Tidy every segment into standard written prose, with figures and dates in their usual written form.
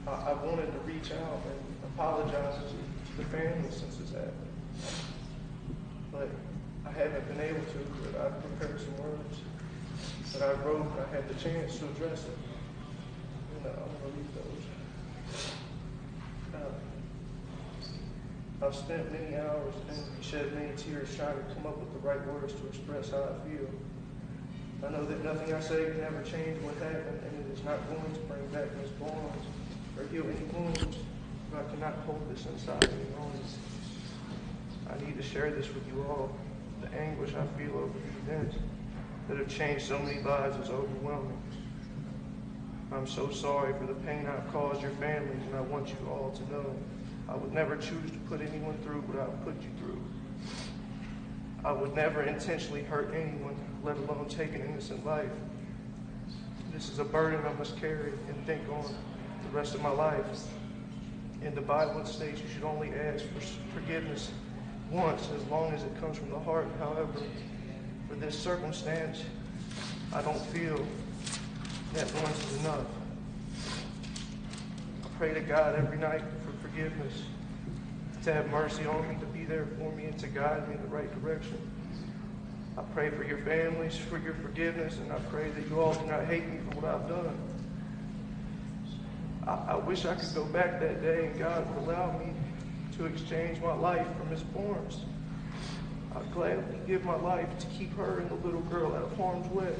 I wanted to reach out and apologize to the family since it's happened. But I haven't been able to, but I've prepared some words that I wrote and I had the chance to address it. And I'm going to read those. I've spent many hours and shed many tears trying to come up with the right words to express how I feel. I know that nothing I say can ever change what happened, and it is not going to bring back Miss Barnes or heal any wounds, but I cannot hold this inside any longer. I need to share this with you all. The anguish I feel over the events that have changed so many lives is overwhelming. I'm so sorry for the pain I've caused your families, and I want you all to know I would never choose to put anyone through what I've put you through. I would never intentionally hurt anyone, let alone take an innocent life. This is a burden I must carry and think on the rest of my life. In the Bible it states you should only ask for forgiveness once, as long as it comes from the heart. However, for this circumstance, I don't feel that once is enough. I pray to God every night for forgiveness, to have mercy on me, to be there for me, and to guide me in the right direction. I pray for your families, for your forgiveness, and I pray that you all do not hate me for what I've done. I wish I could go back that day and God would allow me to exchange my life for Miss Barnes. I'd gladly give my life to keep her and the little girl out of harm's way.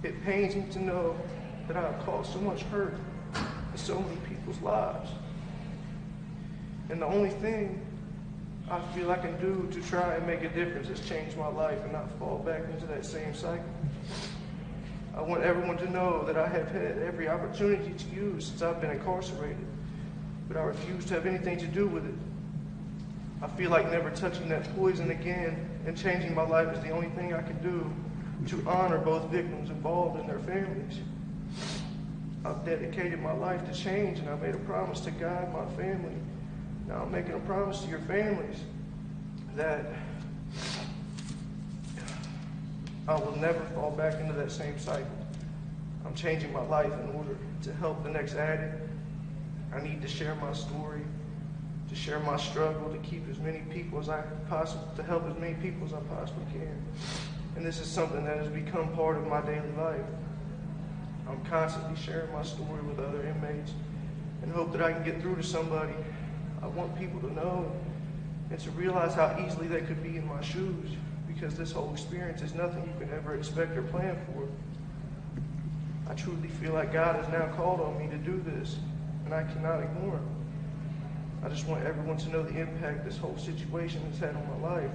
It pains me to know that I have caused so much hurt in so many people's lives. And the only thing I feel I can do to try and make a difference is change my life and not fall back into that same cycle. I want everyone to know that I have had every opportunity to use since I've been incarcerated, but I refuse to have anything to do with it. I feel like never touching that poison again and changing my life is the only thing I can do to honor both victims involved and their families. I've dedicated my life to change, and I made a promise to God and my family. Now I'm making a promise to your families that I will never fall back into that same cycle. I'm changing my life in order to help the next addict. I need to share my story, to share my struggle, to keep as many people as I possibly, to help as many people as I possibly can. And this is something that has become part of my daily life. I'm constantly sharing my story with other inmates and hope that I can get through to somebody. I want people to know and to realize how easily they could be in my shoes, because this whole experience is nothing you can ever expect or plan for. I truly feel like God has now called on me to do this, and I cannot ignore him. I just want everyone to know the impact this whole situation has had on my life.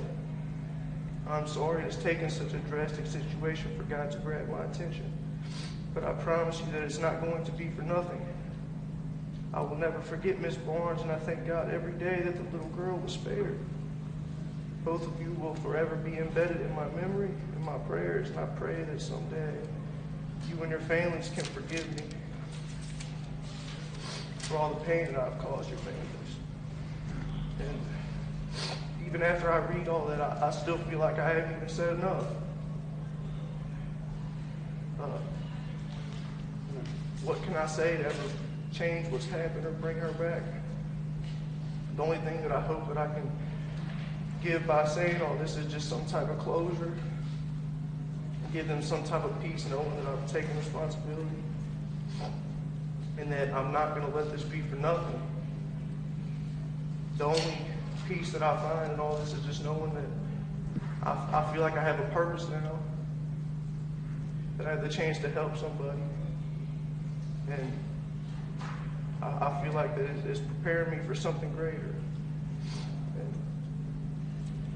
I'm sorry it's taken such a drastic situation for God to grab my attention, but I promise you that it's not going to be for nothing. I will never forget Miss Barnes, and I thank God every day that the little girl was spared. Both of you will forever be embedded in my memory and my prayers, and I pray that someday you and your families can forgive me for all the pain that I've caused your families. And even after I read all that, I still feel like I haven't even said enough. What can I say to ever change what's happened or bring her back? The only thing that I hope that I can give by saying all this is just some type of closure, give them some type of peace, knowing that I've taken responsibility and that I'm not going to let this be for nothing. The only peace that I find in all this is just knowing that I feel like I have a purpose now, that I have the chance to help somebody, and I feel like that it's preparing me for something greater. And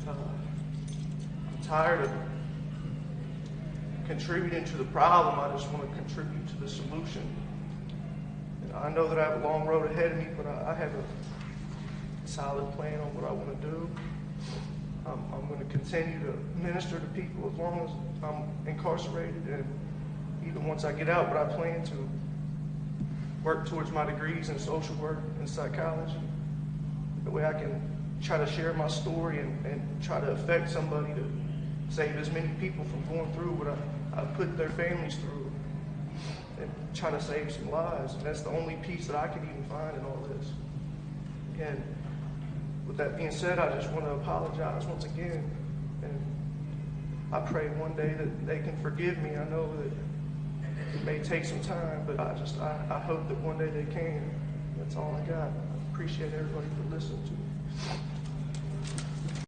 I'm tired of contributing to the problem. I just want to contribute to the solution. And I know that I have a long road ahead of me, but I have a solid plan on what I want to do. I'm going to continue to minister to people as long as I'm incarcerated, and even once I get out, but I plan to work towards my degrees in social work and psychology. The way I can try to share my story and try to affect somebody to save as many people from going through what I've put their families through. and trying to save some lives. And that's the only peace that I could even find in all this. And with that being said, I just want to apologize once again. And I pray one day that they can forgive me. I know that it may take some time, but I hope that one day they can. That's all I got. I appreciate everybody for listening to me.